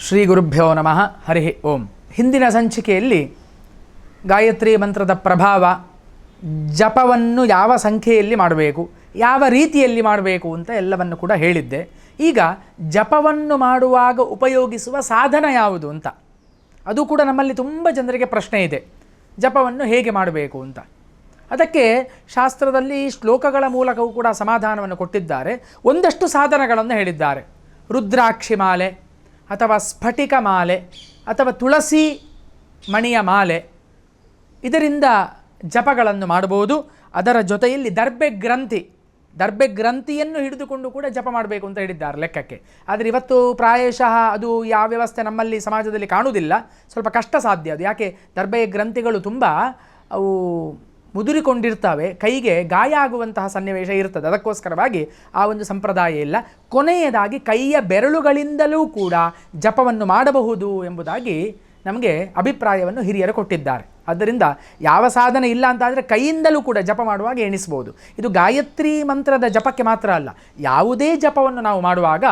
ಶ್ರೀ ಗುರುಭ್ಯೋ ನಮಃ. ಹರಿ ಓಂ. ಹಿಂದಿನ ಸಂಚಿಕೆಯಲ್ಲಿ ಗಾಯತ್ರಿ ಮಂತ್ರದ ಪ್ರಭಾವ, ಜಪವನ್ನು ಯಾವ ಸಂಖ್ಯೆಯಲ್ಲಿ ಮಾಡಬೇಕು, ಯಾವ ರೀತಿಯಲ್ಲಿ ಮಾಡಬೇಕು ಅಂತ ಎಲ್ಲವನ್ನು ಕೂಡ ಹೇಳಿದ್ದೆ. ಈಗ ಜಪವನ್ನು ಮಾಡುವಾಗ ಉಪಯೋಗಿಸುವ ಸಾಧನ ಯಾವುದು ಅಂತ, ಅದು ಕೂಡ ನಮ್ಮಲ್ಲಿ ತುಂಬ ಜನರಿಗೆ ಪ್ರಶ್ನೆ ಇದೆ. ಜಪವನ್ನು ಹೇಗೆ ಮಾಡಬೇಕು ಅಂತ ಅದಕ್ಕೆ ಶಾಸ್ತ್ರದಲ್ಲಿ ಶ್ಲೋಕಗಳ ಮೂಲಕವೂ ಕೂಡ ಸಮಾಧಾನವನ್ನು ಕೊಟ್ಟಿದ್ದಾರೆ. ಒಂದಷ್ಟು ಸಾಧನಗಳನ್ನು ಹೇಳಿದ್ದಾರೆ. ರುದ್ರಾಕ್ಷಿ ಮಾಲೆ ಅಥವಾ ಸ್ಫಟಿಕ ಮಾಲೆ ಅಥವಾ ತುಳಸಿ ಮಣಿಯ ಮಾಲೆ, ಇದರಿಂದ ಜಪಗಳನ್ನು ಮಾಡಬಹುದು. ಅದರ ಜೊತೆಯಲ್ಲಿ ದರ್ಬೆ ಗ್ರಂಥಿಯನ್ನು ಹಿಡಿದುಕೊಂಡು ಕೂಡ ಜಪ ಮಾಡಬೇಕು ಅಂತ ಹೇಳಿದ್ದಾರೆ ಲೆಕ್ಕಕ್ಕೆ. ಆದರೆ ಇವತ್ತು ಪ್ರಾಯಶಃ ಅದು ಯಾವ ವ್ಯವಸ್ಥೆ ನಮ್ಮಲ್ಲಿ ಸಮಾಜದಲ್ಲಿ ಕಾಣುವುದಿಲ್ಲ, ಸ್ವಲ್ಪ ಕಷ್ಟ ಸಾಧ್ಯ ಅದು. ಯಾಕೆ, ದರ್ಬೆ ಗ್ರಂಥಿಗಳು ತುಂಬ ಅವು ಮುದುರಿಕೊಂಡಿರ್ತವೆ, ಕೈಗೆ ಗಾಯ ಆಗುವಂತಹ ಸನ್ನಿವೇಶ ಇರ್ತದೆ. ಅದಕ್ಕೋಸ್ಕರವಾಗಿ ಆ ಒಂದು ಸಂಪ್ರದಾಯ ಇಲ್ಲ. ಕೊನೆಯದಾಗಿ ಕೈಯ ಬೆರಳುಗಳಿಂದಲೂ ಕೂಡ ಜಪವನ್ನು ಮಾಡಬಹುದು ಎಂಬುದಾಗಿ ನಮಗೆ ಅಭಿಪ್ರಾಯವನ್ನು ಹಿರಿಯರು ಕೊಟ್ಟಿದ್ದಾರೆ. ಆದ್ದರಿಂದ ಯಾವ ಸಾಧನೆ ಇಲ್ಲ ಅಂತಾದರೆ ಕೈಯಿಂದಲೂ ಕೂಡ ಜಪ ಮಾಡುವಾಗ ಎಣಿಸ್ಬೋದು. ಇದು ಗಾಯತ್ರಿ ಮಂತ್ರದ ಜಪಕ್ಕೆ ಮಾತ್ರ ಅಲ್ಲ, ಯಾವುದೇ ಜಪವನ್ನು ನಾವು ಮಾಡುವಾಗ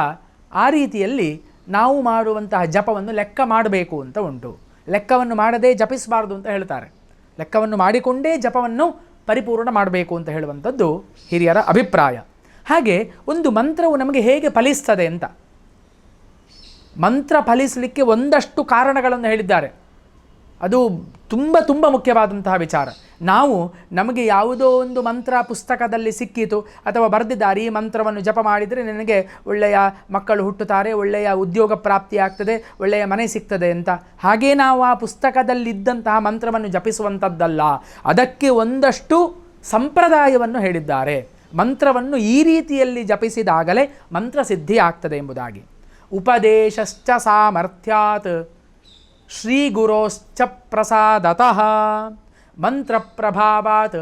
ಆ ರೀತಿಯಲ್ಲಿ ನಾವು ಮಾಡುವಂತಹ ಜಪವನ್ನು ಲೆಕ್ಕ ಮಾಡಬೇಕು ಅಂತ ಉಂಟು. ಲೆಕ್ಕವನ್ನು ಮಾಡದೇ ಜಪಿಸಬಾರ್ದು ಅಂತ ಹೇಳ್ತಾರೆ. ಲೆಕ್ಕವನ್ನು ಮಾಡಿಕೊಂಡೇ ಜಪವನ್ನು ಪರಿಪೂರ್ಣ ಮಾಡಬೇಕು ಅಂತ ಹೇಳುವಂಥದ್ದು ಹಿರಿಯರ ಅಭಿಪ್ರಾಯ. ಹಾಗೆ ಒಂದು ಮಂತ್ರವು ನಮಗೆ ಹೇಗೆ ಫಲಿಸ್ತದೆ ಅಂತ, ಮಂತ್ರ ಫಲಿಸಲಿಕ್ಕೆ ಒಂದಷ್ಟು ಕಾರಣಗಳನ್ನು ಹೇಳಿದ್ದಾರೆ. ಅದು ತುಂಬ ತುಂಬ ಮುಖ್ಯವಾದಂತಹ ವಿಚಾರ. ನಮಗೆ ಯಾವುದೋ ಒಂದು ಮಂತ್ರ ಪುಸ್ತಕದಲ್ಲಿ ಸಿಕ್ಕಿತು ಅಥವಾ ಬರೆದಿದ್ದಾರೆ, ಈ ಮಂತ್ರವನ್ನು ಜಪ ಮಾಡಿದರೆ ನಿನಗೆ ಒಳ್ಳೆಯ ಮಕ್ಕಳು ಹುಟ್ಟುತ್ತಾರೆ, ಒಳ್ಳೆಯ ಉದ್ಯೋಗ ಪ್ರಾಪ್ತಿಯಾಗ್ತದೆ, ಒಳ್ಳೆಯ ಮನೆ ಸಿಗ್ತದೆ ಅಂತ. ಹಾಗೇ ನಾವು ಆ ಪುಸ್ತಕದಲ್ಲಿದ್ದಂತಹ ಮಂತ್ರವನ್ನು ಜಪಿಸುವಂಥದ್ದಲ್ಲ. ಅದಕ್ಕೆ ಒಂದಷ್ಟು ಸಂಪ್ರದಾಯವನ್ನು ಹೇಳಿದ್ದಾರೆ. ಮಂತ್ರವನ್ನು ಈ ರೀತಿಯಲ್ಲಿ ಜಪಿಸಿದಾಗಲೇ ಮಂತ್ರಸಿದ್ಧಿ ಆಗ್ತದೆ ಎಂಬುದಾಗಿ. ಉಪದೇಶಶ್ಚ ಸಾಮರ್ಥ್ಯಾತ್ ಶ್ರೀ ಗುರೋಶ್ಚ ಪ್ರಸಾದತಃ ಮಂತ್ರ ಪ್ರಭಾವಾತ್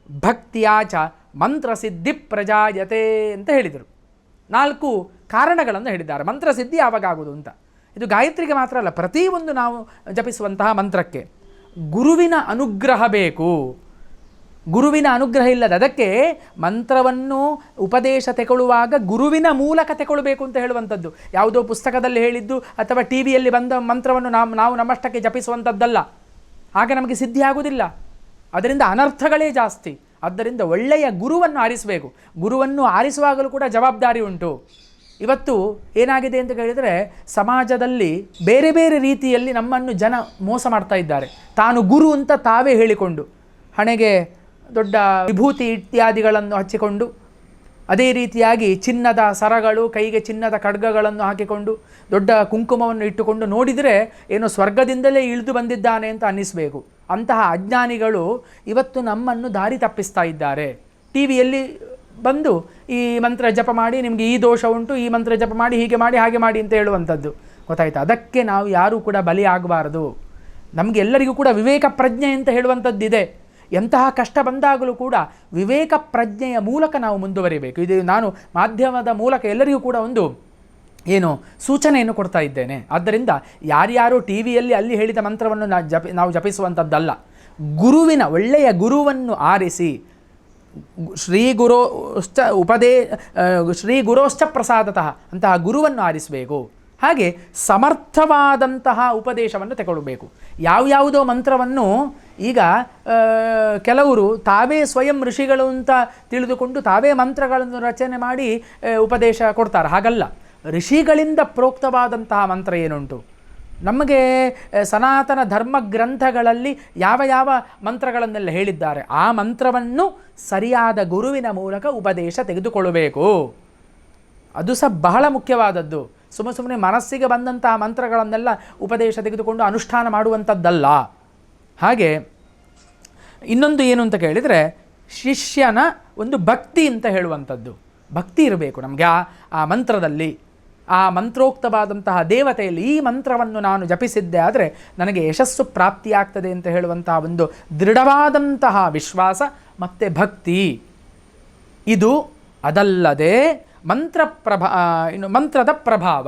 ಭಕ್ತಿಯಾಚ ಮಂತ್ರಸಿದ್ಧಿ ಪ್ರಜಾಯತೆ ಅಂತ ಹೇಳಿದರು. 4 ಕಾರಣಗಳನ್ನು ಹೇಳಿದ್ದಾರೆ ಮಂತ್ರಸಿದ್ಧಿ ಯಾವಾಗ ಆಗುವುದು ಅಂತ. ಇದು ಗಾಯತ್ರಿಗೆ ಮಾತ್ರ ಅಲ್ಲ, ಪ್ರತಿಯೊಂದು ನಾವು ಜಪಿಸುವಂತಹ ಮಂತ್ರಕ್ಕೆ ಗುರುವಿನ ಅನುಗ್ರಹ ಬೇಕು. ಗುರುವಿನ ಅನುಗ್ರಹ ಇಲ್ಲದ, ಅದಕ್ಕೆ ಮಂತ್ರವನ್ನು ಉಪದೇಶ ತೆಗೊಳ್ಳುವಾಗ ಗುರುವಿನ ಮೂಲಕ ತೆಗೊಳ್ಬೇಕು ಅಂತ ಹೇಳುವಂಥದ್ದು. ಯಾವುದೋ ಪುಸ್ತಕದಲ್ಲಿ ಹೇಳಿದ್ದು ಅಥವಾ ಟಿ ವಿಯಲ್ಲಿ ಬಂದ ಮಂತ್ರವನ್ನು ನಾವು ನಮ್ಮಷ್ಟಕ್ಕೆ ಜಪಿಸುವಂಥದ್ದಲ್ಲ. ಆಗ ನಮಗೆ ಸಿದ್ಧಿ ಆಗುವುದಿಲ್ಲ, ಅದರಿಂದ ಅನರ್ಥಗಳೇ ಜಾಸ್ತಿ. ಆದ್ದರಿಂದ ಒಳ್ಳೆಯ ಗುರುವನ್ನು ಆರಿಸಬೇಕು. ಗುರುವನ್ನು ಆರಿಸುವಾಗಲೂ ಕೂಡ ಜವಾಬ್ದಾರಿ ಉಂಟು. ಇವತ್ತು ಏನಾಗಿದೆ ಅಂತ ಹೇಳಿದರೆ, ಸಮಾಜದಲ್ಲಿ ಬೇರೆ ಬೇರೆ ರೀತಿಯಲ್ಲಿ ನಮ್ಮನ್ನು ಜನ ಮೋಸ ಮಾಡ್ತಾ ಇದ್ದಾರೆ. ತಾನು ಗುರು ಅಂತ ತಾವೇ ಹೇಳಿಕೊಂಡು ಹಣೆಗೆ ದೊಡ್ಡ ವಿಭೂತಿ ಇತ್ಯಾದಿಗಳನ್ನು ಹಚ್ಚಿಕೊಂಡು, ಅದೇ ರೀತಿಯಾಗಿ ಚಿನ್ನದ ಸರಗಳು, ಕೈಗೆ ಚಿನ್ನದ ಖಡ್ಗಗಳನ್ನು ಹಾಕಿಕೊಂಡು, ದೊಡ್ಡ ಕುಂಕುಮವನ್ನು ಇಟ್ಟುಕೊಂಡು ನೋಡಿದರೆ ಏನೋ ಸ್ವರ್ಗದಿಂದಲೇ ಇಳಿದು ಬಂದಿದ್ದಾನೆ ಅಂತ ಅನ್ನಿಸಬೇಕು. ಅಂತಹ ಅಜ್ಞಾನಿಗಳು ಇವತ್ತು ನಮ್ಮನ್ನು ದಾರಿ ತಪ್ಪಿಸ್ತಾ ಇದ್ದಾರೆ. ಟಿ ವಿಯಲ್ಲಿ ಬಂದು ಈ ಮಂತ್ರ ಜಪ ಮಾಡಿ, ನಿಮಗೆ ಈ ದೋಷ ಉಂಟು, ಈ ಮಂತ್ರ ಜಪ ಮಾಡಿ, ಹೀಗೆ ಮಾಡಿ, ಹಾಗೆ ಮಾಡಿ ಅಂತ ಹೇಳುವಂಥದ್ದು. ಗೊತ್ತಾಯ್ತು? ಅದಕ್ಕೆ ನಾವು ಯಾರೂ ಕೂಡ ಬಲಿ ಆಗಬಾರದು. ನಮಗೆಲ್ಲರಿಗೂ ಕೂಡ ವಿವೇಕ ಪ್ರಜ್ಞೆ ಅಂತ ಹೇಳುವಂಥದ್ದಿದೆ. ಎಂತಹ ಕಷ್ಟ ಬಂದಾಗಲೂ ಕೂಡ ವಿವೇಕ ಪ್ರಜ್ಞೆಯ ಮೂಲಕ ನಾವು ಮುಂದುವರಿಬೇಕು. ಇದು ನಾನು ಮಾಧ್ಯಮದ ಮೂಲಕ ಎಲ್ಲರಿಗೂ ಕೂಡ ಒಂದು ಸೂಚನೆಯನ್ನು ಕೊಡ್ತಾ ಇದ್ದೇನೆ. ಆದ್ದರಿಂದ ಯಾರ್ಯಾರು ಟಿ ವಿಯಲ್ಲಿ ಅಲ್ಲಿ ಹೇಳಿದ ಮಂತ್ರವನ್ನು ನಾವು ಜಪಿಸುವಂಥದ್ದಲ್ಲ. ಒಳ್ಳೆಯ ಗುರುವನ್ನು ಆರಿಸಿ, ಶ್ರೀ ಗುರೋಶ್ಚ ಪ್ರಸಾದತಃ ಅಂತಹ ಗುರುವನ್ನು ಆರಿಸಬೇಕು. ಹಾಗೆ ಸಮರ್ಥವಾದಂತಹ ಉಪದೇಶವನ್ನು ತಗೊಳ್ಬೇಕು. ಯಾವ್ಯಾವುದೋ ಮಂತ್ರವನ್ನು ಈಗ ಕೆಲವರು ತಾವೇ ಸ್ವಯಂ ಋಷಿಗಳು ಅಂತ ತಿಳಿದುಕೊಂಡು ತಾವೇ ಮಂತ್ರಗಳನ್ನು ರಚನೆ ಮಾಡಿ ಉಪದೇಶ ಕೊಡ್ತಾರೆ. ಹಾಗಲ್ಲ, ಋಷಿಗಳಿಂದ ಪ್ರೋಕ್ತವಾದಂತಹ ಮಂತ್ರ ಏನುಂಟು, ನಮಗೆ ಸನಾತನ ಧರ್ಮ ಗ್ರಂಥಗಳಲ್ಲಿ ಯಾವ ಯಾವ ಮಂತ್ರಗಳನ್ನೆಲ್ಲ ಹೇಳಿದ್ದಾರೆ, ಆ ಮಂತ್ರವನ್ನು ಸರಿಯಾದ ಗುರುವಿನ ಮೂಲಕ ಉಪದೇಶ ತೆಗೆದುಕೊಳ್ಳಬೇಕು. ಅದು ಸಹ ಬಹಳ ಮುಖ್ಯವಾದದ್ದು. ಸುಮ್ಮನೆ ಮನಸ್ಸಿಗೆ ಬಂದಂತಹ ಮಂತ್ರಗಳನ್ನೆಲ್ಲ ಉಪದೇಶ ತೆಗೆದುಕೊಂಡು ಅನುಷ್ಠಾನ ಮಾಡುವಂಥದ್ದಲ್ಲ. ಹಾಗೆ ಇನ್ನೊಂದು ಏನು ಅಂತ ಕೇಳಿದರೆ, ಶಿಷ್ಯನ ಒಂದು ಭಕ್ತಿ ಅಂತ ಹೇಳುವಂಥದ್ದು. ಭಕ್ತಿ ಇರಬೇಕು ನಮಗೆ ಆ ಮಂತ್ರದಲ್ಲಿ, ಆ ಮಂತ್ರೋಕ್ತವಾದಂತಹ ದೇವತೆಯಲ್ಲಿ. ಈ ಮಂತ್ರವನ್ನು ನಾನು ಜಪಿಸಿದ್ದೆ ಆದರೆ ನನಗೆ ಯಶಸ್ಸು ಪ್ರಾಪ್ತಿಯಾಗ್ತದೆ ಅಂತ ಹೇಳುವಂತಹ ಒಂದು ದೃಢವಾದಂತಹ ವಿಶ್ವಾಸ ಮತ್ತು ಭಕ್ತಿ ಇದು. ಅದಲ್ಲದೆ ಮಂತ್ರದ ಪ್ರಭಾವ,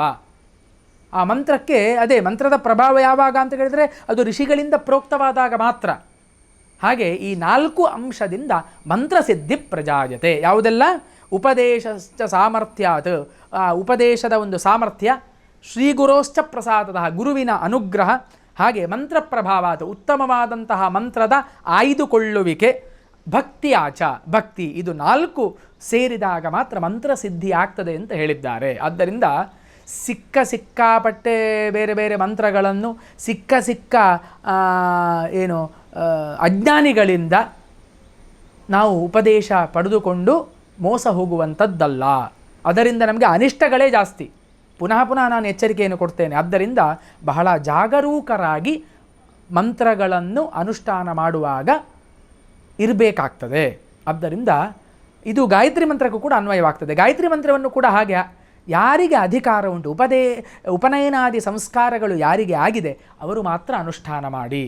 ಆ ಮಂತ್ರಕ್ಕೆ ಮಂತ್ರದ ಪ್ರಭಾವ ಯಾವಾಗ ಅಂತ ಹೇಳಿದರೆ ಅದು ಋಷಿಗಳಿಂದ ಪ್ರೋಕ್ತವಾದಾಗ ಮಾತ್ರ. ಹಾಗೆ ಈ 4 ಅಂಶದಿಂದ ಮಂತ್ರಸಿದ್ಧಿ ಪ್ರಜಾಯತೆ. ಯಾವುದೆಲ್ಲ? ಉಪದೇಶ ಸಾಮರ್ಥ್ಯಾತ್, ಉಪದೇಶದ ಒಂದು ಸಾಮರ್ಥ್ಯ, ಶ್ರೀ ಗುರೋಶ್ಚ ಪ್ರಸಾದದ ಗುರುವಿನ ಅನುಗ್ರಹ, ಹಾಗೆ ಮಂತ್ರ ಪ್ರಭಾವಾದ ಉತ್ತಮವಾದಂತಹ ಮಂತ್ರದ ಆಯ್ದುಕೊಳ್ಳುವಿಕೆ, ಭಕ್ತಿ ಆಚ ಭಕ್ತಿ, ಇದು 4 ಸೇರಿದಾಗ ಮಾತ್ರ ಮಂತ್ರ ಸಿದ್ಧಿ ಆಗ್ತದೆ ಅಂತ ಹೇಳಿದ್ದಾರೆ. ಆದ್ದರಿಂದ ಸಿಕ್ಕಾಪಟ್ಟೆ ಬೇರೆ ಬೇರೆ ಮಂತ್ರಗಳನ್ನು ಸಿಕ್ಕ ಅಜ್ಞಾನಿಗಳಿಂದ ನಾವು ಉಪದೇಶ ಪಡೆದುಕೊಂಡು ಮೋಸ ಹೋಗುವಂಥದ್ದಲ್ಲ. ಅದರಿಂದ ನಮಗೆ ಅನಿಷ್ಟಗಳೇ ಜಾಸ್ತಿ. ಪುನಃ ನಾನು ಎಚ್ಚರಿಕೆಯನ್ನು ಕೊಡ್ತೇನೆ. ಆದ್ದರಿಂದ ಬಹಳ ಜಾಗರೂಕರಾಗಿ ಮಂತ್ರಗಳನ್ನು ಅನುಷ್ಠಾನ ಮಾಡುವಾಗ ಇರಬೇಕಾಗ್ತದೆ. ಆದ್ದರಿಂದ ಇದು ಗಾಯತ್ರಿ ಮಂತ್ರಕ್ಕೂ ಕೂಡ ಅನ್ವಯವಾಗ್ತದೆ. ಗಾಯತ್ರಿ ಮಂತ್ರವನ್ನು ಕೂಡ ಹಾಗೆ ಯಾರಿಗೆ ಅಧಿಕಾರ ಉಂಟು, ಉಪನಯನಾದಿ ಸಂಸ್ಕಾರಗಳು ಯಾರಿಗೆ ಆಗಿದೆ ಅವರು ಮಾತ್ರ ಅನುಷ್ಠಾನ ಮಾಡಿ,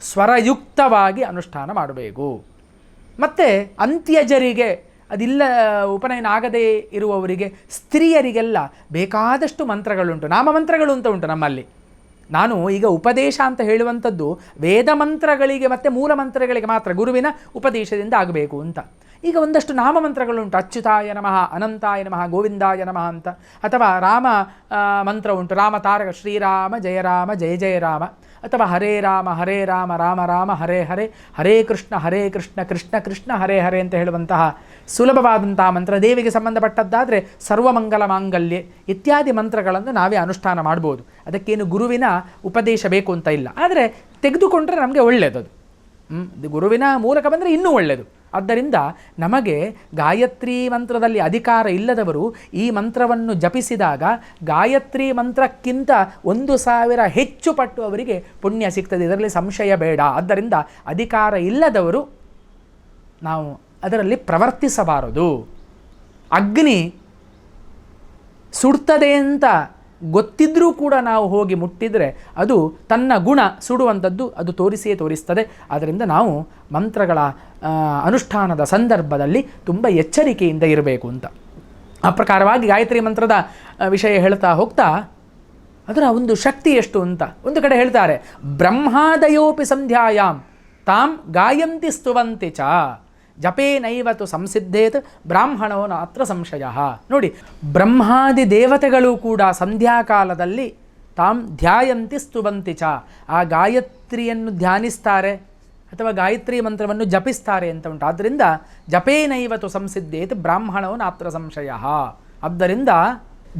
ಸ್ವರಯುಕ್ತವಾಗಿ ಅನುಷ್ಠಾನ ಮಾಡಬೇಕು. ಮತ್ತು ಅಂತ್ಯಜರಿಗೆ, ಅದಿಲ್ಲ ಉಪನಯನ ಆಗದೇ ಇರುವವರಿಗೆ, ಸ್ತ್ರೀಯರಿಗೆಲ್ಲ ಬೇಕಾದಷ್ಟು ಮಂತ್ರಗಳುಂಟು, ನಾಮಮಂತ್ರಗಳು ಅಂತ ಉಂಟು ನಮ್ಮಲ್ಲಿ. ನಾನು ಈಗ ಉಪದೇಶ ಅಂತ ಹೇಳುವಂಥದ್ದು ವೇದ ಮಂತ್ರಗಳಿಗೆ ಮತ್ತು ಮೂಲ ಮಂತ್ರಗಳಿಗೆ ಮಾತ್ರ ಗುರುವಿನ ಉಪದೇಶದಿಂದ ಆಗಬೇಕು ಅಂತ. ಈಗ ಒಂದಷ್ಟು ನಾಮಮಂತ್ರಗಳುಂಟು, ಅಚ್ಯುತಾಯ ನಮಃ, ಅನಂತಾಯ ನಮಃ, ಗೋವಿಂದಾಯ ನಮಃ ಅಂತ. ಅಥವಾ ರಾಮ ಮಂತ್ರ ಉಂಟು, ರಾಮ ತಾರಕ, ಶ್ರೀರಾಮ ಜಯ ರಾಮ ಜಯ ಜಯ ರಾಮ. ಅಥವಾ ಹರೇ ರಾಮ ರಾಮ ರಾಮ ಹರೇ ಹರೇ, ಹರೇ ಕೃಷ್ಣ ಕೃಷ್ಣ ಕೃಷ್ಣ ಹರೇ ಹರೇ ಅಂತ ಹೇಳುವಂತಹ ಸುಲಭವಾದಂತಹ ಮಂತ್ರ. ದೇವಿಗೆ ಸಂಬಂಧಪಟ್ಟದ್ದಾದರೆ ಸರ್ವಮಂಗಲ ಮಾಂಗಲ್ಯ ಇತ್ಯಾದಿ ಮಂತ್ರಗಳನ್ನು ನಾವೇ ಅನುಷ್ಠಾನ ಮಾಡ್ಬೋದು. ಅದಕ್ಕೇನು ಗುರುವಿನ ಉಪದೇಶ ಬೇಕು ಅಂತ ಇಲ್ಲ. ಆದರೆ ತೆಗೆದುಕೊಂಡ್ರೆ ನಮಗೆ ಒಳ್ಳೆಯದು. ಗುರುವಿನ ಮೂಲಕ ಬಂದರೆ ಇನ್ನೂ ಒಳ್ಳೆಯದು. ಆದ್ದರಿಂದ ನಮಗೆ ಗಾಯತ್ರಿ ಮಂತ್ರದಲ್ಲಿ ಅಧಿಕಾರ ಇಲ್ಲದವರು ಈ ಮಂತ್ರವನ್ನು ಜಪಿಸಿದಾಗ ಗಾಯತ್ರಿ ಮಂತ್ರಕ್ಕಿಂತ 1000 ಹೆಚ್ಚು ಪಟ್ಟು ಅವರಿಗೆ ಪುಣ್ಯ ಸಿಗ್ತದೆ, ಇದರಲ್ಲಿ ಸಂಶಯ ಬೇಡ. ಆದ್ದರಿಂದ ಅಧಿಕಾರ ಇಲ್ಲದವರು ನಾವು ಅದರಲ್ಲಿ ಪ್ರವರ್ತಿಸಬಾರದು. ಅಗ್ನಿ ಸುಡ್ತದೆ ಅಂತ ಗೊತ್ತಿದ್ರೂ ಕೂಡ ನಾವು ಹೋಗಿ ಮುಟ್ಟಿದರೆ ಅದು ತನ್ನ ಗುಣ ಸುಡುವಂಥದ್ದು ಅದು ತೋರಿಸ್ತದೆ. ಆದ್ದರಿಂದ ನಾವು ಮಂತ್ರಗಳ ಅನುಷ್ಠಾನದ ಸಂದರ್ಭದಲ್ಲಿ ತುಂಬ ಎಚ್ಚರಿಕೆಯಿಂದ ಇರಬೇಕು ಅಂತ. ಆ ಪ್ರಕಾರವಾಗಿ ಗಾಯತ್ರಿ ಮಂತ್ರದ ವಿಷಯ ಹೇಳ್ತಾ ಹೋಗ್ತಾ ಅದರ ಒಂದು ಶಕ್ತಿ ಎಷ್ಟು ಅಂತ ಒಂದು ಕಡೆ ಹೇಳ್ತಾರೆ. ಬ್ರಹ್ಮಾದಯೋಪಿ ಸಂಧ್ಯಾಯಾಮ್ ತಾಂ ಗಾಯಂತಿ ಸ್ತುವಂತಿ ಚ ಜಪೇ ನೈವತು ಸಂಸಿದ್ಧೇತ್ ಬ್ರಾಹ್ಮಣೋ ನಾತ್ರ ಸಂಶಯ. ನೋಡಿ, ಬ್ರಹ್ಮಾದಿ ದೇವತೆಗಳು ಕೂಡ ಸಂಧ್ಯಾಕಾಲದಲ್ಲಿ ತಾಂ ಧ್ಯಾಯಂತಿ ಸ್ತುವಂತಿ ಚ, ಆ ಗಾಯತ್ರಿಯನ್ನು ಧ್ಯಾನಿಸ್ತಾರೆ ಅಥವಾ ಗಾಯತ್ರಿ ಮಂತ್ರವನ್ನು ಜಪಿಸ್ತಾರೆ ಅಂತ ಉಂಟು. ಆದ್ದರಿಂದ ಜಪೇ ನೈವತು ಸಂಸಿದ್ಧೇತ್ ಬ್ರಾಹ್ಮಣೋ ನಾತ್ರ ಸಂಶಯ. ಆದ್ದರಿಂದ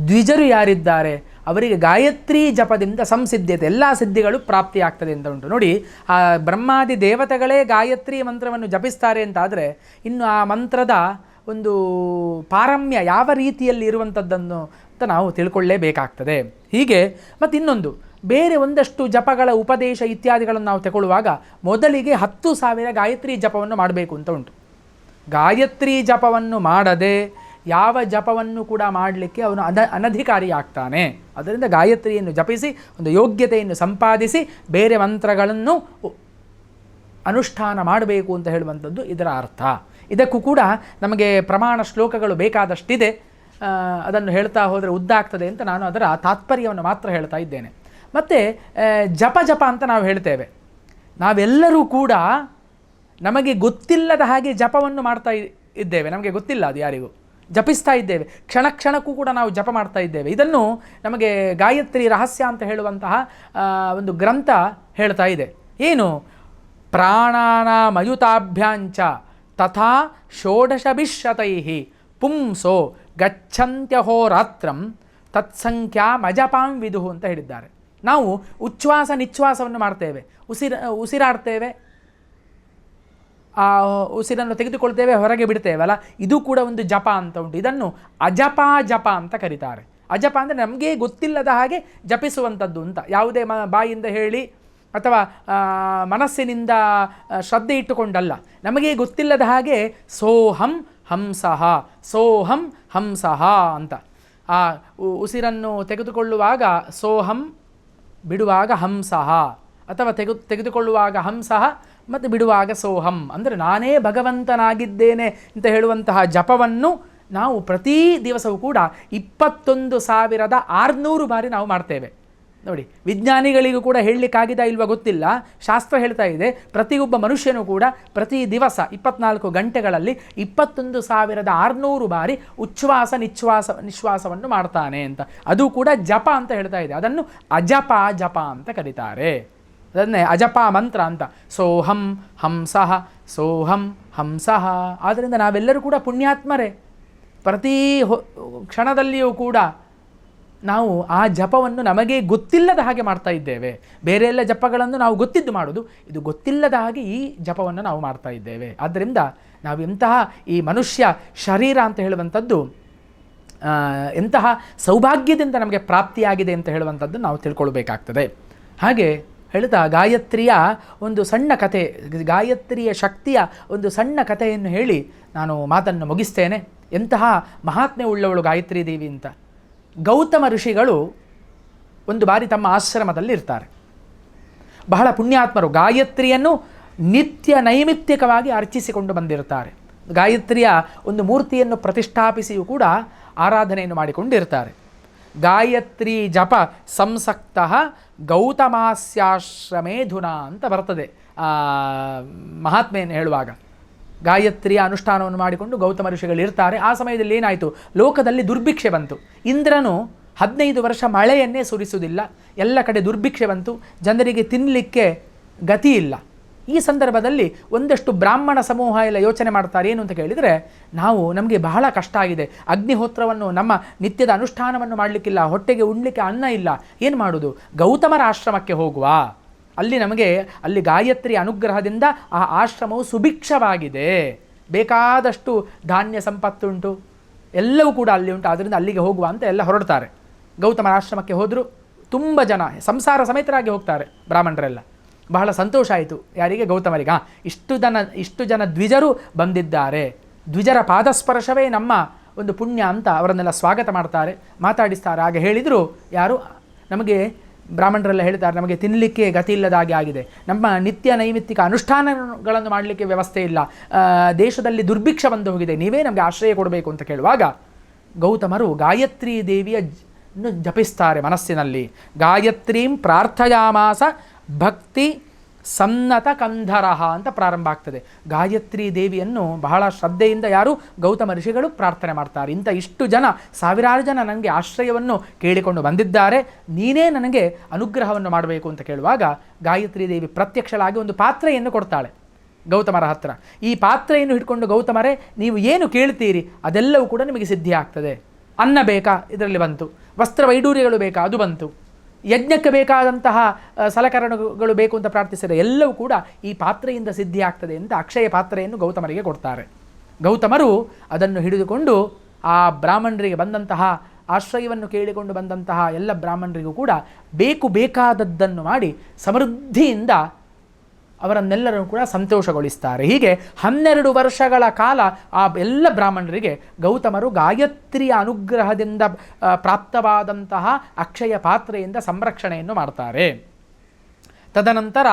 ದ್ವಿಜರು ಯಾರಿದ್ದಾರೆ ಅವರಿಗೆ ಗಾಯತ್ರಿ ಜಪದಿಂದ ಸಂಸಿದ್ಧತೆ, ಎಲ್ಲ ಸಿದ್ಧಿಗಳು ಪ್ರಾಪ್ತಿಯಾಗ್ತದೆ ಅಂತ ಉಂಟು. ನೋಡಿ, ಆ ಬ್ರಹ್ಮಾದಿ ದೇವತೆಗಳೇ ಗಾಯತ್ರಿ ಮಂತ್ರವನ್ನು ಜಪಿಸ್ತಾರೆ ಅಂತಾದರೆ ಇನ್ನು ಆ ಮಂತ್ರದ ಒಂದು ಪಾರಮ್ಯ ಯಾವ ರೀತಿಯಲ್ಲಿ ಇರುವಂಥದ್ದನ್ನು ಅಂತ ನಾವು ತಿಳ್ಕೊಳ್ಳೇಬೇಕಾಗ್ತದೆ. ಹೀಗೆ ಮತ್ತು ಇನ್ನೊಂದು ಬೇರೆ ಒಂದಷ್ಟು ಜಪಗಳ ಉಪದೇಶ ಇತ್ಯಾದಿಗಳನ್ನು ನಾವು ತಗೊಳ್ಳುವಾಗ ಮೊದಲಿಗೆ 10,000 ಗಾಯತ್ರಿ ಜಪವನ್ನು ಮಾಡಬೇಕು ಅಂತ ಉಂಟು. ಗಾಯತ್ರಿ ಜಪವನ್ನು ಮಾಡದೆ ಯಾವ ಜಪವನ್ನು ಕೂಡ ಮಾಡಲಿಕ್ಕೆ ಅವನು ಅನಧಿಕಾರಿ ಆಗ್ತಾನೆ. ಅದರಿಂದ ಗಾಯತ್ರಿಯನ್ನು ಜಪಿಸಿ ಒಂದು ಯೋಗ್ಯತೆಯನ್ನು ಸಂಪಾದಿಸಿ ಬೇರೆ ಮಂತ್ರಗಳನ್ನು ಅನುಷ್ಠಾನ ಮಾಡಬೇಕು ಅಂತ ಹೇಳುವಂಥದ್ದು ಇದರ ಅರ್ಥ. ಇದಕ್ಕೂ ಕೂಡ ನಮಗೆ ಪ್ರಮಾಣ ಶ್ಲೋಕಗಳು ಬೇಕಾದಷ್ಟಿದೆ. ಅದನ್ನು ಹೇಳ್ತಾ ಹೋದರೆ ಉದ್ದಾಗ್ತದೆ ಅಂತ ನಾನು ಅದರ ತಾತ್ಪರ್ಯವನ್ನು ಮಾತ್ರ ಹೇಳ್ತಾ ಇದ್ದೇನೆ. ಮತ್ತು ಜಪ ಅಂತ ನಾವು ಹೇಳ್ತೇವೆ. ನಾವೆಲ್ಲರೂ ಕೂಡ ನಮಗೆ ಗೊತ್ತಿಲ್ಲದ ಹಾಗೆ ಜಪವನ್ನು ಮಾಡ್ತಾ ಇದ್ದೇವೆ. ನಮಗೆ ಗೊತ್ತಿಲ್ಲ ಅದು ಯಾರಿಗೂ. ಜಪಿಸ್ತಾ ಇದ್ದೇವೆ, ಕ್ಷಣ ಕ್ಷಣಕ್ಕೂ ಕೂಡ ನಾವು ಜಪ ಮಾಡ್ತಾ ಇದ್ದೇವೆ. ಇದನ್ನು ನಮಗೆ ಗಾಯತ್ರಿ ರಹಸ್ಯ ಅಂತ ಹೇಳುವಂತಹ ಒಂದು ಗ್ರಂಥ ಹೇಳ್ತಾ ಇದೆ. ಏನು? ಪ್ರಾಣಾನಾಮಯುತಾಭ್ಯಾಂಚ ತಥಾ ಷೋಡಶಭಿಶತೈ ಪುಂಸೋ ಗಚ್ಚಂತ್ಯಹೋರಾತ್ರಂ ತತ್ಸಂಖ್ಯಾಮಜಪಾಂ ವಿದುಹು ಅಂತ ಹೇಳಿದ್ದಾರೆ. ನಾವು ಉಚ್ಛ್ವಾಸ ನಿಶ್ವಾಸವನ್ನು ಮಾಡ್ತೇವೆ, ಉಸಿರಾಡ್ತೇವೆ, ಆ ಉಸಿರನ್ನು ತೆಗೆದುಕೊಳ್ತೇವೆ, ಹೊರಗೆ ಬಿಡ್ತೇವಲ್ಲ, ಇದು ಕೂಡ ಒಂದು ಜಪ ಅಂತ ಉಂಟು. ಇದನ್ನು ಜಪ ಅಂತ ಕರೀತಾರೆ. ಅಜಪ ಅಂದರೆ ನಮಗೆ ಗೊತ್ತಿಲ್ಲದ ಹಾಗೆ ಜಪಿಸುವಂಥದ್ದು ಅಂತ. ಯಾವುದೇ ಬಾಯಿಂದ ಹೇಳಿ ಅಥವಾ ಮನಸ್ಸಿನಿಂದ ಶ್ರದ್ಧೆ ಇಟ್ಟುಕೊಂಡಲ್ಲ, ನಮಗೆ ಗೊತ್ತಿಲ್ಲದ ಹಾಗೆ ಸೋಹಂ ಹಂಸಃ ಅಂತ. ಆ ಉಸಿರನ್ನು ತೆಗೆದುಕೊಳ್ಳುವಾಗ ಸೋಹಂ, ಬಿಡುವಾಗ ಹಂಸಃ, ಅಥವಾ ತೆಗೆದುಕೊಳ್ಳುವಾಗ ಹಂಸಃ ಮತ್ತು ಬಿಡುವಾಗ ಸೋಹಂ, ಅಂದರೆ ನಾನೇ ಭಗವಂತನಾಗಿದ್ದೇನೆ ಅಂತ ಹೇಳುವಂತಹ ಜಪವನ್ನು ನಾವು ಪ್ರತಿ ದಿವಸವೂ ಕೂಡ 21,600 ಬಾರಿ ನಾವು ಮಾಡ್ತೇವೆ. ನೋಡಿ, ವಿಜ್ಞಾನಿಗಳಿಗೂ ಕೂಡ ಹೇಳಲಿಕ್ಕಾಗಿದ ಇಲ್ವ ಗೊತ್ತಿಲ್ಲ, ಶಾಸ್ತ್ರ ಹೇಳ್ತಾ ಇದೆ ಪ್ರತಿಯೊಬ್ಬ ಮನುಷ್ಯನೂ ಕೂಡ ಪ್ರತಿ ದಿವಸ 24 ಗಂಟೆಗಳಲ್ಲಿ 21,600 ಬಾರಿ ಉಚ್ಛ್ವಾಸ ನಿಶ್ವಾಸವನ್ನು ಮಾಡ್ತಾನೆ ಅಂತ. ಅದು ಕೂಡ ಜಪ ಅಂತ ಹೇಳ್ತಾ ಇದೆ. ಅದನ್ನು ಅಜಪ ಜಪ ಅಂತ ಕರೀತಾರೆ. ಅದನ್ನೇ ಅಜಪ ಮಂತ್ರ ಅಂತ. ಸೋಹಂ ಹಂಸಃ ಸೋಹಂ ಹಂಸಃ. ಆದ್ದರಿಂದ ನಾವೆಲ್ಲರೂ ಕೂಡ ಪುಣ್ಯಾತ್ಮರೇ. ಪ್ರತಿ ಕ್ಷಣದಲ್ಲಿಯೂ ಕೂಡ ನಾವು ಆ ಜಪವನ್ನು ನಮಗೆ ಗೊತ್ತಿಲ್ಲದ ಹಾಗೆ ಮಾಡ್ತಾ ಇದ್ದೇವೆ. ಬೇರೆ ಎಲ್ಲ ಜಪಗಳನ್ನು ನಾವು ಗೊತ್ತಿದ್ದು ಮಾಡೋದು, ಇದು ಗೊತ್ತಿಲ್ಲದ ಹಾಗೆ ಈ ಜಪವನ್ನು ನಾವು ಮಾಡ್ತಾ ಇದ್ದೇವೆ. ಆದ್ದರಿಂದ ನಾವು ಎಂತಹ ಈ ಮನುಷ್ಯ ಶರೀರ ಅಂತ ಹೇಳುವಂಥದ್ದು ಎಂತಹ ಸೌಭಾಗ್ಯದಿಂದ ನಮಗೆ ಪ್ರಾಪ್ತಿಯಾಗಿದೆ ಅಂತ ಹೇಳುವಂಥದ್ದು ನಾವು ತಿಳ್ಕೊಳ್ಬೇಕಾಗ್ತದೆ. ಹಾಗೆ ಹೇಳ್ತಾ ಗಾಯತ್ರಿಯ ಒಂದು ಸಣ್ಣ ಕಥೆ, ಗಾಯತ್ರಿಯ ಶಕ್ತಿಯ ಒಂದು ಸಣ್ಣ ಕಥೆಯನ್ನು ಹೇಳಿ ನಾನು ಮಾತನ್ನು ಮುಗಿಸ್ತೇನೆ. ಎಂತಹ ಮಹಾತ್ಮೆ ಉಳ್ಳವಳು ಗಾಯತ್ರಿ ದೇವಿ ಅಂತ. ಗೌತಮ ಋಷಿಗಳು ಒಂದು ಬಾರಿ ತಮ್ಮ ಆಶ್ರಮದಲ್ಲಿ ಇರ್ತಾರೆ. ಬಹಳ ಪುಣ್ಯಾತ್ಮರು. ಗಾಯತ್ರಿಯನ್ನು ನಿತ್ಯ ನೈಮಿತ್ತಿಕವಾಗಿ ಅರ್ಚಿಸಿಕೊಂಡು ಬಂದಿರ್ತಾರೆ. ಗಾಯತ್ರಿಯ ಒಂದು ಮೂರ್ತಿಯನ್ನು ಪ್ರತಿಷ್ಠಾಪಿಸಿಯೂ ಕೂಡ ಆರಾಧನೆಯನ್ನು ಮಾಡಿಕೊಂಡಿರ್ತಾರೆ. ಗಾಯತ್ರಿ ಜಪ ಸಂಸಕ್ತ ಗೌತಮಾಸ್ಯಾಶ್ರಮೇಧುನಾ ಅಂತ ಬರ್ತದೆ ಮಹಾತ್ಮೆಯನ್ನು ಹೇಳುವಾಗ. ಗಾಯತ್ರಿಯ ಅನುಷ್ಠಾನವನ್ನು ಮಾಡಿಕೊಂಡು ಗೌತಮ ಋಷಿಗಳು ಇರ್ತಾರೆ. ಆ ಸಮಯದಲ್ಲಿ ಏನಾಯಿತು, ಲೋಕದಲ್ಲಿ ದುರ್ಭಿಕ್ಷೆ ಬಂತು. ಇಂದ್ರನು 15 ವರ್ಷ ಮಳೆಯನ್ನೇ ಸುರಿಸುವುದಿಲ್ಲ, ಎಲ್ಲ ಕಡೆ ದುರ್ಭಿಕ್ಷೆ ಬಂತು, ಜನರಿಗೆ ತಿನ್ನಲಿಕ್ಕೆ ಗತಿ ಇಲ್ಲ. ಈ ಸಂದರ್ಭದಲ್ಲಿ ಒಂದಷ್ಟು ಬ್ರಾಹ್ಮಣ ಸಮೂಹ ಎಲ್ಲ ಯೋಚನೆ ಮಾಡ್ತಾರೆ. ಏನು ಅಂತ ಕೇಳಿದರೆ, ನಮಗೆ ಬಹಳ ಕಷ್ಟ ಆಗಿದೆ, ಅಗ್ನಿಹೋತ್ರವನ್ನು ನಮ್ಮ ನಿತ್ಯದ ಅನುಷ್ಠಾನವನ್ನು ಮಾಡಲಿಕ್ಕಿಲ್ಲ, ಹೊಟ್ಟೆಗೆ ಉಣ್ಲಿಕ್ಕೆ ಅನ್ನ ಇಲ್ಲ, ಏನು ಮಾಡೋದು, ಗೌತಮರ ಆಶ್ರಮಕ್ಕೆ ಹೋಗುವ. ಅಲ್ಲಿ ಗಾಯತ್ರಿ ಅನುಗ್ರಹದಿಂದ ಆ ಆಶ್ರಮವು ಸುಭಿಕ್ಷವಾಗಿದೆ, ಬೇಕಾದಷ್ಟು ಧಾನ್ಯ ಸಂಪತ್ತುಂಟು, ಎಲ್ಲವೂ ಕೂಡ ಅಲ್ಲಿ ಉಂಟು, ಆದ್ದರಿಂದ ಅಲ್ಲಿಗೆ ಹೋಗುವ ಅಂತ ಎಲ್ಲ ಹೊರಡ್ತಾರೆ. ಗೌತಮರ ಆಶ್ರಮಕ್ಕೆ ಹೋದರು. ತುಂಬ ಜನ ಸಂಸಾರ ಸಮೇತರಾಗಿ ಹೋಗ್ತಾರೆ ಬ್ರಾಹ್ಮಣರೆಲ್ಲ. ಬಹಳ ಸಂತೋಷ ಆಯಿತು ಯಾರಿಗೆ, ಗೌತಮರಿಗೆ. ಇಷ್ಟು ಜನ ದ್ವಿಜರು ಬಂದಿದ್ದಾರೆ, ದ್ವಿಜರ ಪಾದಸ್ಪರ್ಶವೇ ನಮ್ಮ ಒಂದು ಪುಣ್ಯ ಅಂತ ಅವರನ್ನೆಲ್ಲ ಸ್ವಾಗತ ಮಾಡ್ತಾರೆ, ಮಾತಾಡಿಸ್ತಾರೆ. ಆಗ ಹೇಳಿದರು ಯಾರು, ನಮಗೆ ಬ್ರಾಹ್ಮಣರೆಲ್ಲ ಹೇಳ್ತಾರೆ, ನಮಗೆ ತಿನ್ನಲಿಕ್ಕೆ ಗತಿ ಇಲ್ಲದಾಗೆ ಆಗಿದೆ, ನಮ್ಮ ನಿತ್ಯ ನೈಮಿತ್ತಿಕ ಅನುಷ್ಠಾನಗಳನ್ನು ಮಾಡಲಿಕ್ಕೆ ವ್ಯವಸ್ಥೆ ಇಲ್ಲ, ದೇಶದಲ್ಲಿ ದುರ್ಭಿಕ್ಷ ಬಂದು ಹೋಗಿದೆ, ನೀವೇ ನಮಗೆ ಆಶ್ರಯ ಕೊಡಬೇಕು ಅಂತ ಕೇಳುವಾಗ ಗೌತಮರು ಗಾಯತ್ರಿ ದೇವಿಯ ಜಪಿಸ್ತಾರೆ ಮನಸ್ಸಿನಲ್ಲಿ. ಗಾಯತ್ರೀಂ ಪ್ರಾರ್ಥಯಾಮಾಸ ಭಕ್ತಿ ಸನ್ನತ ಕಂಧರಹ ಅಂತ ಪ್ರಾರಂಭ ಆಗ್ತದೆ. ಗಾಯತ್ರಿ ದೇವಿಯನ್ನು ಬಹಳ ಶ್ರದ್ಧೆಯಿಂದ ಯಾರು, ಗೌತಮ ಋಷಿಗಳು ಪ್ರಾರ್ಥನೆ ಮಾಡ್ತಾರೆ. ಇಷ್ಟು ಜನ, ಸಾವಿರಾರು ಜನ ನನಗೆ ಆಶ್ರಯವನ್ನು ಕೇಳಿಕೊಂಡು ಬಂದಿದ್ದಾರೆ, ನೀನೇ ನನಗೆ ಅನುಗ್ರಹವನ್ನು ಮಾಡಬೇಕು ಅಂತ ಕೇಳುವಾಗ ಗಾಯತ್ರಿ ದೇವಿ ಪ್ರತ್ಯಕ್ಷಳಾಗಿ ಒಂದು ಪಾತ್ರೆಯನ್ನು ಕೊಡ್ತಾಳೆ ಗೌತಮರ ಹತ್ರ. ಈ ಪಾತ್ರೆಯನ್ನು ಹಿಡ್ಕೊಂಡು, ಗೌತಮರೇ ನೀವು ಏನು ಕೇಳ್ತೀರಿ ಅದೆಲ್ಲವೂ ಕೂಡ ನಿಮಗೆ ಸಿದ್ಧಿ ಆಗ್ತದೆ. ಅನ್ನ ಬೇಕಾ, ಇದರಲ್ಲಿ ಬಂತು. ವಸ್ತ್ರ ವೈಡೂರ್ಯಗಳು ಬೇಕಾ, ಅದು ಬಂತು. ಯಜ್ಞಕ್ಕೆ ಬೇಕಾದಂತಹ ಸಲಕರಣೆಗಳು ಬೇಕು ಅಂತ ಪ್ರಾರ್ಥಿಸಿದರೆ ಎಲ್ಲವೂ ಕೂಡ ಈ ಪಾತ್ರೆಯಿಂದ ಸಿದ್ಧಿ ಆಗ್ತದೆ ಅಂತ ಅಕ್ಷಯ ಪಾತ್ರೆಯನ್ನು ಗೌತಮರಿಗೆ ಕೊಡ್ತಾರೆ. ಗೌತಮರು ಅದನ್ನು ಹಿಡಿದುಕೊಂಡು ಆ ಬ್ರಾಹ್ಮಣರಿಗೆ ಬಂದಂತಹ, ಆಶ್ರಯವನ್ನು ಕೇಳಿಕೊಂಡು ಬಂದಂತಹ ಎಲ್ಲ ಬ್ರಾಹ್ಮಣರಿಗೂ ಕೂಡ ಬೇಕಾದದ್ದನ್ನು ಮಾಡಿ ಸಮೃದ್ಧಿಯಿಂದ ಅವರನ್ನೆಲ್ಲರೂ ಕೂಡ ಸಂತೋಷಗೊಳಿಸ್ತಾರೆ. ಹೀಗೆ 12 ವರ್ಷಗಳ ಕಾಲ ಆ ಎಲ್ಲ ಬ್ರಾಹ್ಮಣರಿಗೆ ಗೌತಮರು ಗಾಯತ್ರಿಯ ಅನುಗ್ರಹದಿಂದ ಪ್ರಾಪ್ತವಾದಂತಹ ಅಕ್ಷಯ ಪಾತ್ರೆಯಿಂದ ಸಂರಕ್ಷಣೆಯನ್ನು ಮಾಡ್ತಾರೆ. ತದನಂತರ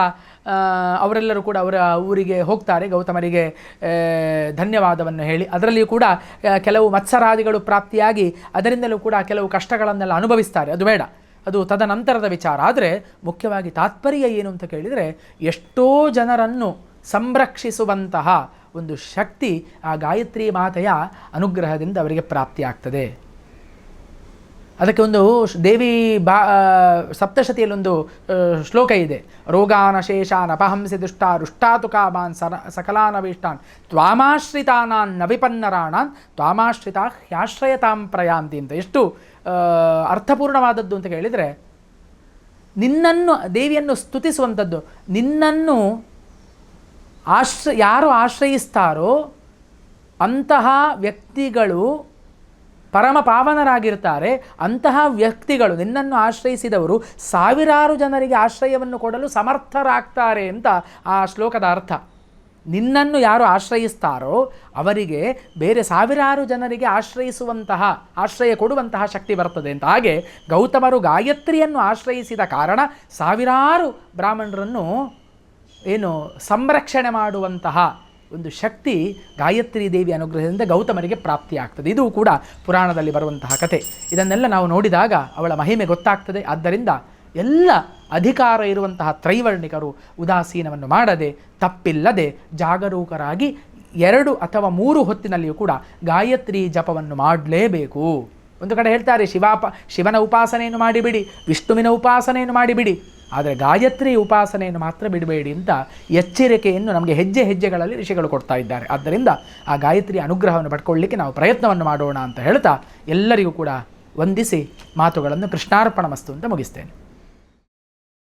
ಅವರೆಲ್ಲರೂ ಕೂಡ ಅವರ ಊರಿಗೆ ಹೋಗ್ತಾರೆ, ಗೌತಮರಿಗೆ ಧನ್ಯವಾದವನ್ನು ಹೇಳಿ. ಅದರಲ್ಲಿಯೂ ಕೂಡ ಕೆಲವು ಮತ್ಸರಾದಿಗಳು ಪ್ರಾಪ್ತಿಯಾಗಿ ಅದರಿಂದಲೂ ಕೂಡ ಕೆಲವು ಕಷ್ಟಗಳನ್ನೆಲ್ಲ ಅನುಭವಿಸ್ತಾರೆ. ಅದು ಬೇಡ, ಅದು ತದನಂತರದ ವಿಚಾರ. ಆದರೆ ಮುಖ್ಯವಾಗಿ ತಾತ್ಪರ್ಯ ಏನು ಅಂತ ಕೇಳಿದರೆ, ಎಷ್ಟೋ ಜನರನ್ನು ಸಂರಕ್ಷಿಸುವಂತಹ ಒಂದು ಶಕ್ತಿ ಆ ಗಾಯತ್ರಿ ಮಾತೆಯ ಅನುಗ್ರಹದಿಂದ ಅವರಿಗೆ ಪ್ರಾಪ್ತಿಯಾಗ್ತದೆ. ಅದಕ್ಕೆ ಒಂದು ದೇವಿ ಸಪ್ತಶತಿಯಲ್ಲಿ ಒಂದು ಶ್ಲೋಕ ಇದೆ, ರೋಗಾನಶೇಷಾನ್ ಅಪಹಂಸಿ ದುಷ್ಟಾತು ಕಾಮಾನ್ ಸಕಲಾನವೀಷ್ಟಾನ್ ತ್ವಾಮಾಶ್ರಿತಾನಾನ್ ನವಿಪನ್ನರಾಣಾನ್ ತ್ವಾಮಾಶ್ರಿತಾ ಹ್ಯಾಶ್ರಯತಾಂ ಪ್ರಯಾಂತಿ ಅಂತ. ಎಷ್ಟು ಅರ್ಥಪೂರ್ಣವಾದದ್ದು ಅಂತ ಕೇಳಿದರೆ, ನಿನ್ನನ್ನು, ದೇವಿಯನ್ನು ಸ್ತುತಿಸುವಂಥದ್ದು, ನಿನ್ನನ್ನು ಯಾರು ಆಶ್ರಯಿಸ್ತಾರೋ ಅಂತಹ ವ್ಯಕ್ತಿಗಳು ಪರಮ ಪಾವನರಾಗಿರ್ತಾರೆ. ಅಂತಹ ವ್ಯಕ್ತಿಗಳು, ನಿನ್ನನ್ನು ಆಶ್ರಯಿಸಿದವರು ಸಾವಿರಾರು ಜನರಿಗೆ ಆಶ್ರಯವನ್ನು ಕೊಡಲು ಸಮರ್ಥರಾಗ್ತಾರೆ ಅಂತ ಆ ಶ್ಲೋಕದ ಅರ್ಥ. ನಿನ್ನನ್ನು ಯಾರು ಆಶ್ರಯಿಸ್ತಾರೋ ಅವರಿಗೆ ಬೇರೆ ಸಾವಿರಾರು ಜನರಿಗೆ ಆಶ್ರಯ ಕೊಡುವಂತಹ ಶಕ್ತಿ ಬರ್ತದೆ ಅಂತ. ಹಾಗೆ ಗೌತಮರು ಗಾಯತ್ರಿಯನ್ನು ಆಶ್ರಯಿಸಿದ ಕಾರಣ ಸಾವಿರಾರು ಬ್ರಾಹ್ಮಣರನ್ನು ಸಂರಕ್ಷಣೆ ಮಾಡುವಂತಹ ಒಂದು ಶಕ್ತಿ ಗಾಯತ್ರಿ ದೇವಿ ಅನುಗ್ರಹದಿಂದ ಗೌತಮರಿಗೆ ಪ್ರಾಪ್ತಿಯಾಗ್ತದೆ. ಇದು ಕೂಡ ಪುರಾಣದಲ್ಲಿ ಬರುವಂತಹ ಕಥೆ. ಇದನ್ನೆಲ್ಲ ನಾವು ನೋಡಿದಾಗ ಅವಳ ಮಹಿಮೆ ಗೊತ್ತಾಗ್ತದೆ. ಆದ್ದರಿಂದ ಎಲ್ಲ ಅಧಿಕಾರ ಇರುವಂತಹ ತ್ರೈವರ್ಣಿಕರು ಉದಾಸೀನವನ್ನು ಮಾಡದೆ ತಪ್ಪಿಲ್ಲದೆ ಜಾಗರೂಕರಾಗಿ 2 ಅಥವಾ 3 ಹೊತ್ತಿನಲ್ಲಿಯೂ ಕೂಡ ಗಾಯತ್ರಿ ಜಪವನ್ನು ಮಾಡಲೇಬೇಕು. ಒಂದು ಕಡೆ ಹೇಳ್ತಾರೆ ಶಿವನ ಉಪಾಸನೆಯನ್ನು ಮಾಡಿಬಿಡಿ, ವಿಷ್ಣುವಿನ ಉಪಾಸನೆಯನ್ನು ಮಾಡಿಬಿಡಿ, ಆದರೆ ಗಾಯತ್ರಿ ಉಪಾಸನೆಯನ್ನು ಮಾತ್ರ ಬಿಡಬೇಡಿ ಅಂತ ಎಚ್ಚರಿಕೆಯನ್ನು ನಮಗೆ ಹೆಜ್ಜೆ ಹೆಜ್ಜೆಗಳಲ್ಲಿ ಋಷಿಗಳು ಕೊಡ್ತಾ ಇದ್ದಾರೆ. ಆದ್ದರಿಂದ ಆ ಗಾಯತ್ರಿ ಅನುಗ್ರಹವನ್ನು ಪಡ್ಕೊಳ್ಳಿಕ್ಕೆ ನಾವು ಪ್ರಯತ್ನವನ್ನು ಮಾಡೋಣ ಅಂತ ಹೇಳ್ತಾ ಎಲ್ಲರಿಗೂ ಕೂಡ ವಂದಿಸಿ ಮಾತುಗಳನ್ನು ಕೃಷ್ಣಾರ್ಪಣ ಮಸ್ತು ಅಂತ ಮುಗಿಸ್ತೇನೆ.